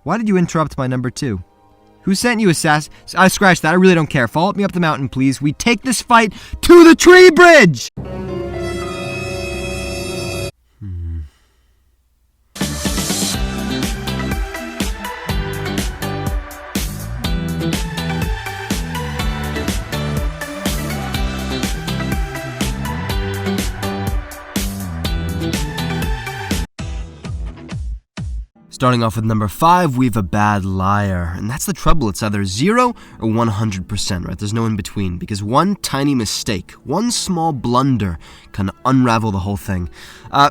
Why did you interrupt my number 2? Who sent you, assassin? Scratch that. I really don't care. Follow me up the mountain, please. We take this fight to the tree bridge! Starting off with number 5, we have a bad liar. And that's the trouble. It's either 0 or 100%, right? There's no in between. Because one tiny mistake, one small blunder can unravel the whole thing.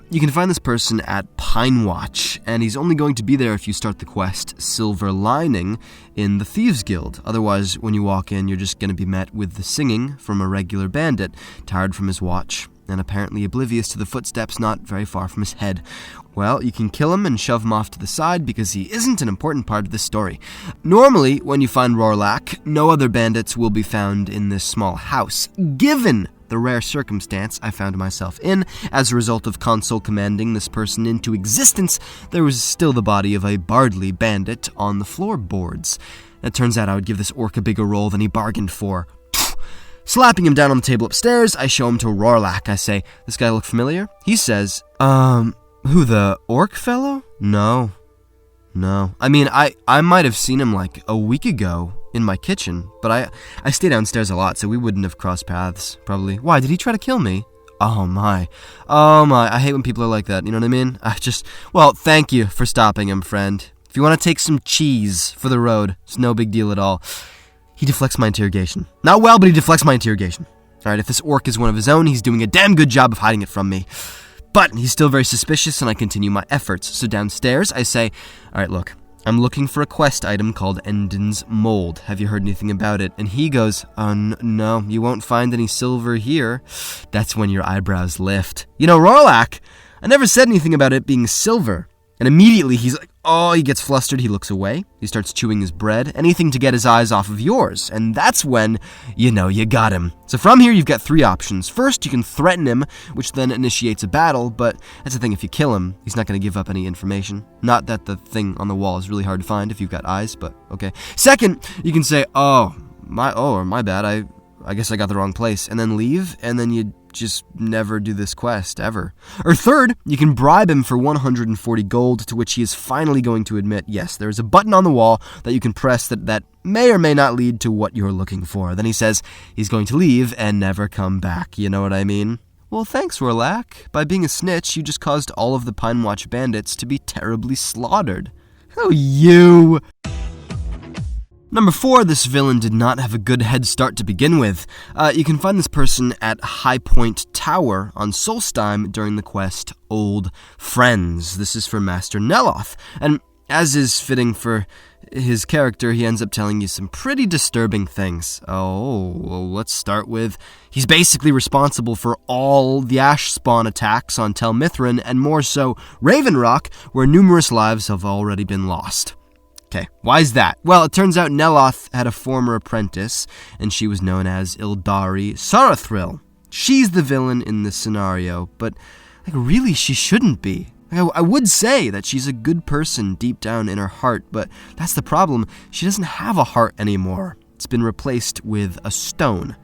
You can find this person at Pine Watch, and he's only going to be there if you start the quest Silver Lining in the Thieves Guild. Otherwise, when you walk in, you're just going to be met with the singing from a regular bandit, tired from his watch, and apparently oblivious to the footsteps not very far from his head. Well, you can kill him and shove him off to the side because he isn't an important part of the story. Normally, when you find Rorlach, no other bandits will be found in this small house, given the rare circumstance I found myself in. As a result of console commanding this person into existence, there was still the body of a Bardley bandit on the floorboards. It turns out I would give this orc a bigger role than he bargained for. Slapping him down on the table upstairs, I show him to Rorlach. I say, "This guy look familiar?" He says, who, the orc fellow? No. I mean, I might have seen him like a week ago in my kitchen, but I stay downstairs a lot, so we wouldn't have crossed paths, probably. Why, did he try to kill me? Oh my, I hate when people are like that, you know what I mean? Well, thank you for stopping him, friend. If you want to take some cheese for the road, it's no big deal at all. He deflects my interrogation. Not well, but he deflects my interrogation. Alright, if this orc is one of his own, he's doing a damn good job of hiding it from me. But he's still very suspicious, and I continue my efforts. So downstairs, I say, "Alright, look, I'm looking for a quest item called Endon's Mold. Have you heard anything about it?" And he goes, "No, you won't find any silver here." That's when your eyebrows lift. You know, Rorlach, I never said anything about it being silver. And immediately he's like, he gets flustered, he looks away, he starts chewing his bread, anything to get his eyes off of yours, and that's when, you got him. So from here, you've got 3 options. First, you can threaten him, which then initiates a battle, but that's the thing, if you kill him, he's not going to give up any information. Not that the thing on the wall is really hard to find if you've got eyes, but okay. Second, you can say, my bad, I guess I got the wrong place, and then leave, and then you just never do this quest, ever. Or third, you can bribe him for 140 gold, to which he is finally going to admit, yes, there is a button on the wall that you can press that may or may not lead to what you're looking for. Then he says he's going to leave and never come back, you know what I mean? Well, thanks, Rorlach. By being a snitch, you just caused all of the Pine Watch bandits to be terribly slaughtered. Oh, you! Number 4, this villain did not have a good head start to begin with. You can find this person at High Point Tower on Solstheim during the quest Old Friends. This is for Master Neloth, and as is fitting for his character, he ends up telling you some pretty disturbing things. Well, let's start with, he's basically responsible for all the Ash Spawn attacks on Tel Mithrin, and more so Raven Rock, where numerous lives have already been lost. Okay, why is that? Well, it turns out Neloth had a former apprentice, and she was known as Ildari Sarathril. She's the villain in this scenario, but really she shouldn't be. I would say that she's a good person deep down in her heart, but that's the problem. She doesn't have a heart anymore. It's been replaced with a stone.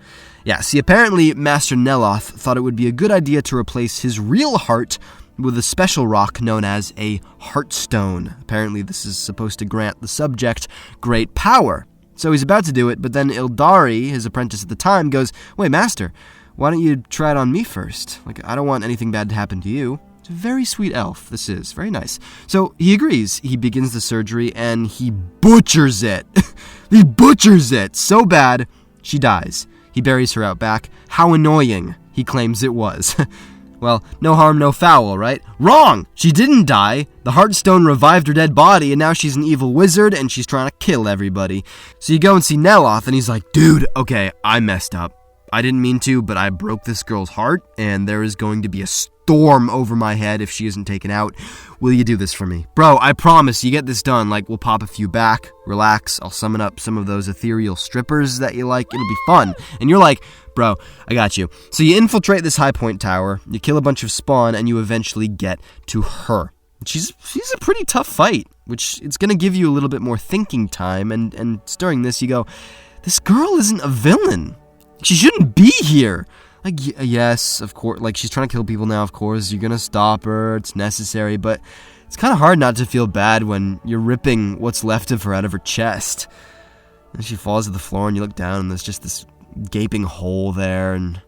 Yeah, see, apparently Master Neloth thought it would be a good idea to replace his real heart with a special rock known as a Heartstone. Apparently this is supposed to grant the subject great power. So he's about to do it, but then Ildari, his apprentice at the time, goes, "Wait, Master, why don't you try it on me first? I don't want anything bad to happen to you." It's a very sweet elf, this is. Very nice. So he agrees. He begins the surgery, and he butchers it. He butchers it so bad, she dies. He buries her out back. How annoying, he claims it was. Well, no harm, no foul, right? Wrong! She didn't die. The Heartstone revived her dead body, and now she's an evil wizard, and she's trying to kill everybody. So you go and see Neloth, and he's like, "Dude, okay, I messed up. I didn't mean to, but I broke this girl's heart, and there is going to be a storm over my head if she isn't taken out. Will you do this for me? Bro, I promise, you get this done, we'll pop a few back, relax, I'll summon up some of those ethereal strippers that you like, it'll be fun." And you're like, "Bro, I got you." So you infiltrate this High Point Tower, you kill a bunch of spawn, and you eventually get to her. She's a pretty tough fight. which it's going to give you a little bit more thinking time, and during this you go, this girl isn't a villain. She shouldn't be here. Like, yes, of course, like, she's trying to kill people now, of course, you're going to stop her, it's necessary, but it's kind of hard not to feel bad when you're ripping what's left of her out of her chest. And she falls to the floor, and you look down, and there's just this gaping hole there, and...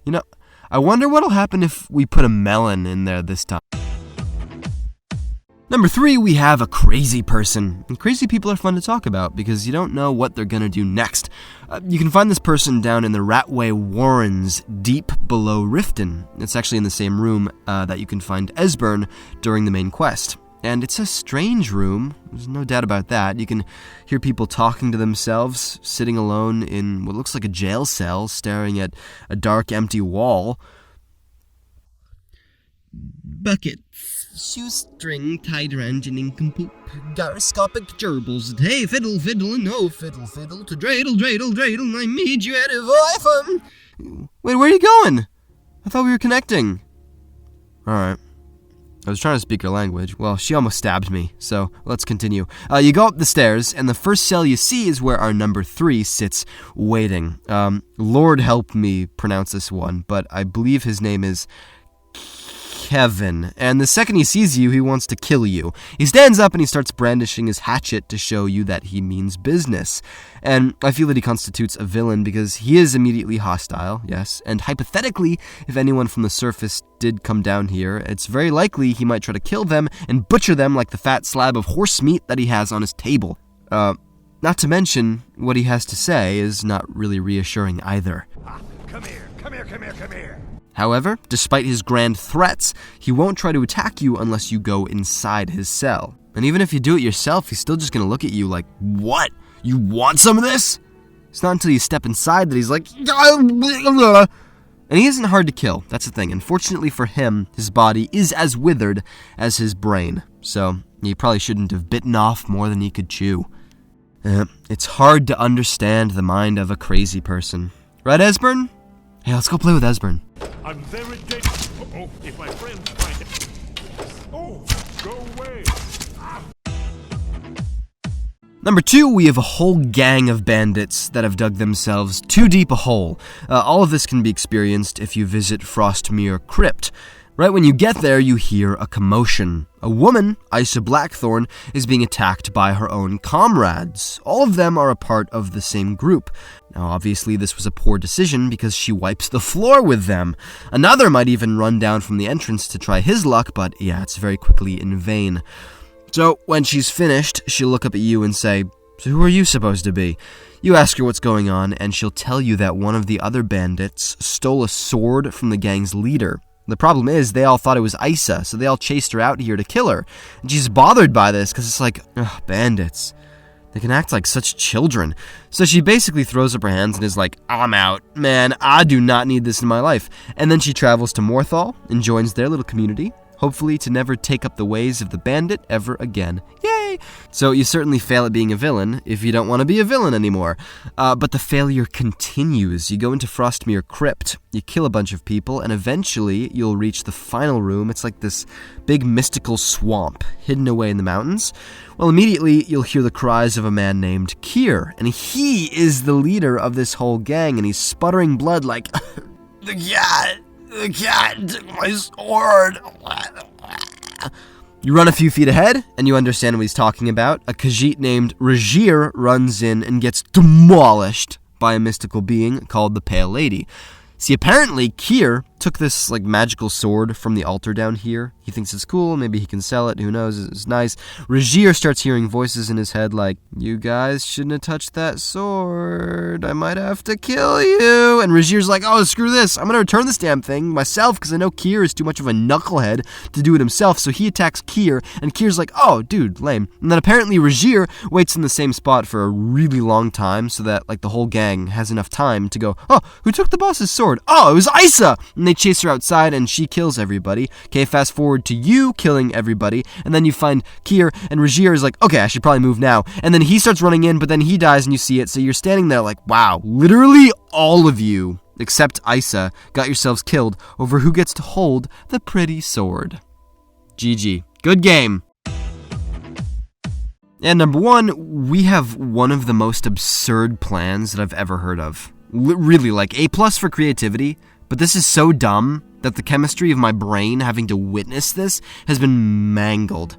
You know, I wonder what'll happen if we put a melon in there this time. Number 3, we have a crazy person. And crazy people are fun to talk about because you don't know what they're gonna do next. You can find this person down in the Ratway Warrens, deep below Riften. It's actually in the same room that you can find Esbern during the main quest. And it's a strange room, there's no doubt about that. You can hear people talking to themselves, sitting alone in what looks like a jail cell, staring at a dark, empty wall. Buckets, shoestring tied around your nincompoop, gyroscopic gerbils, hey fiddle, fiddle, and no fiddle, fiddle, to dreidel, dreidel, dreidel, I made you out of iPhone. Wait, where are you going? I thought we were connecting. Alright. I was trying to speak her language. Well, she almost stabbed me, so let's continue. You go up the stairs, and the first cell you see is where our number 3 sits waiting. Lord help me pronounce this one, but I believe his name is Kevin. And the second he sees you, he wants to kill you. He stands up and he starts brandishing his hatchet to show you that he means business. And I feel that he constitutes a villain because he is immediately hostile, yes. And hypothetically, if anyone from the surface did come down here, it's very likely he might try to kill them and butcher them like the fat slab of horse meat that he has on his table. Not to mention, what he has to say is not really reassuring either. Come here, come here, come here, come here. However, despite his grand threats, he won't try to attack you unless you go inside his cell. And even if you do it yourself, he's still just gonna look at you like, what? You want some of this? It's not until you step inside that he's like, and he isn't hard to kill, that's the thing. Unfortunately for him, his body is as withered as his brain, so he probably shouldn't have bitten off more than he could chew. It's hard to understand the mind of a crazy person. Right, Esbern? Hey, let's go play with Esbern. I'm very dead. Oh, if my friends find it. Oh, go away. Number 2, we have a whole gang of bandits that have dug themselves too deep a hole. All of this can be experienced if you visit Frostmere Crypt. Right when you get there, you hear a commotion. A woman, Isa Blackthorn, is being attacked by her own comrades. All of them are a part of the same group. Now, obviously, this was a poor decision because she wipes the floor with them. Another might even run down from the entrance to try his luck, but yeah, it's very quickly in vain. So, when she's finished, she'll look up at you and say, "So who are you supposed to be?" You ask her what's going on, and she'll tell you that one of the other bandits stole a sword from the gang's leader. The problem is, they all thought it was Isa, so they all chased her out here to kill her. And she's bothered by this, because it's like, ugh, bandits. They can act like such children. So she basically throws up her hands and is like, I'm out. Man, I do not need this in my life. And then she travels to Morthal and joins their little community, hopefully to never take up the ways of the bandit ever again. Yay! So you certainly fail at being a villain if you don't want to be a villain anymore. But the failure continues. You go into Frostmere Crypt, you kill a bunch of people, and eventually you'll reach the final room. It's like this big mystical swamp hidden away in the mountains. Well, immediately you'll hear the cries of a man named Kier, and he is the leader of this whole gang, and he's sputtering blood like, The cat took my sword. You run a few feet ahead, and you understand what he's talking about. A Khajiit named Rajir runs in and gets demolished by a mystical being called the Pale Lady. See, apparently, Kier took this, magical sword from the altar down here. He thinks it's cool, maybe he can sell it, who knows, it's nice. Rajir starts hearing voices in his head like, you guys shouldn't have touched that sword, I might have to kill you. And Rajir's like, oh, screw this, I'm gonna return this damn thing myself, because I know Kier is too much of a knucklehead to do it himself, so he attacks Kier, and Kier's like, oh, dude, lame. And then apparently Rajir waits in the same spot for a really long time, so that, the whole gang has enough time to go, oh, who took the boss's sword? Oh, it was Isa! And they chase her outside, and she kills everybody. Okay, fast forward to you killing everybody, and then you find Kier, and Rajir is like, okay, I should probably move now. And then he starts running in, but then he dies, and you see it, so you're standing there like, wow, literally all of you, except Isa, got yourselves killed over who gets to hold the pretty sword. GG. Good game. And number 1, we have one of the most absurd plans that I've ever heard of. Really, like A+ for creativity, but this is so dumb that the chemistry of my brain having to witness this has been mangled.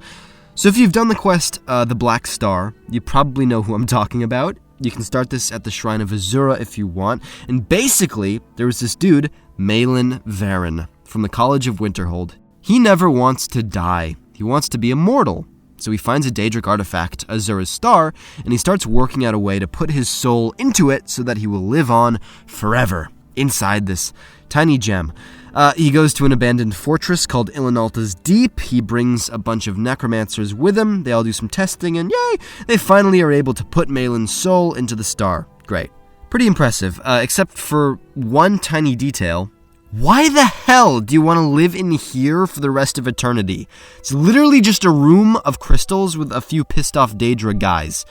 So if you've done the quest, The Black Star, you probably know who I'm talking about. You can start this at the Shrine of Azura if you want. And basically, there was this dude, Malin Varen, from the College of Winterhold. He never wants to die. He wants to be immortal. So he finds a Daedric artifact, Azura's Star, and he starts working out a way to put his soul into it so that he will live on forever inside this tiny gem. He goes to an abandoned fortress called Ilinalta's Deep. He brings a bunch of necromancers with him. They all do some testing, and yay, they finally are able to put Malin's soul into the star. Great. Pretty impressive, except for one tiny detail. Why the hell do you want to live in here for the rest of eternity? It's literally just a room of crystals with a few pissed off Daedra guys.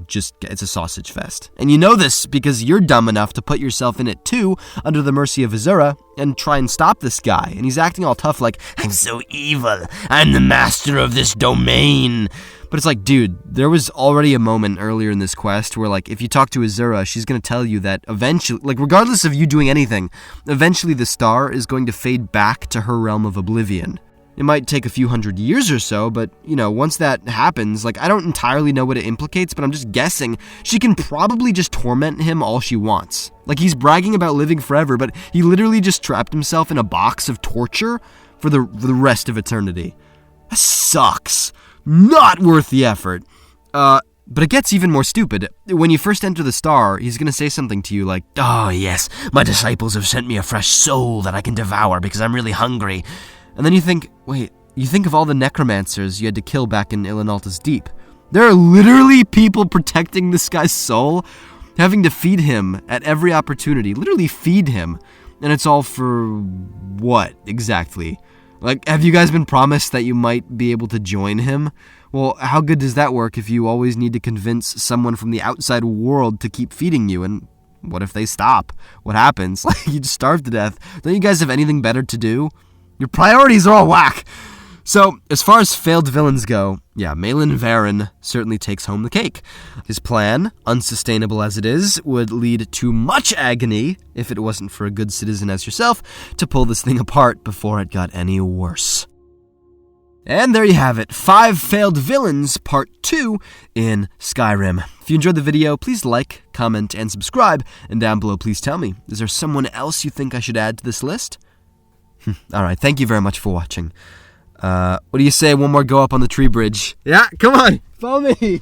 Just, it's a sausage fest. And you know this because you're dumb enough to put yourself in it too, under the mercy of Azura, and try and stop this guy. And he's acting all tough like, I'm so evil, I'm the master of this domain. But it's like, dude, there was already a moment earlier in this quest where, like, if you talk to Azura, she's going to tell you that eventually, like, regardless of you doing anything, eventually the star is going to fade back to her realm of oblivion. It might take a few hundred years or so, but, you know, once that happens, like, I don't entirely know what it implicates, but I'm just guessing she can probably just torment him all she wants. Like, he's bragging about living forever, but he literally just trapped himself in a box of torture for the rest of eternity. That sucks. Not worth the effort. But it gets even more stupid. When you first enter the star, he's going to say something to you like, oh yes, my disciples have sent me a fresh soul that I can devour because I'm really hungry. And then you think of all the necromancers you had to kill back in Ilinalta's Deep. There are literally people protecting this guy's soul, having to feed him at every opportunity. Literally feed him. And it's all for what, exactly? Like, have you guys been promised that you might be able to join him? Well, how good does that work if you always need to convince someone from the outside world to keep feeding you? And what if they stop? What happens? Like, you just starve to death. Don't you guys have anything better to do? Your priorities are all whack. So, as far as failed villains go, yeah, Malin Varen certainly takes home the cake. His plan, unsustainable as it is, would lead to much agony, if it wasn't for a good citizen as yourself, to pull this thing apart before it got any worse. And there you have it, 5 Failed Villains, Part 2 in Skyrim. If you enjoyed the video, please like, comment, and subscribe, and down below please tell me, is there someone else you think I should add to this list? Alright, thank you very much for watching. What do you say, one more go up on the tree bridge? Yeah, come on, follow me!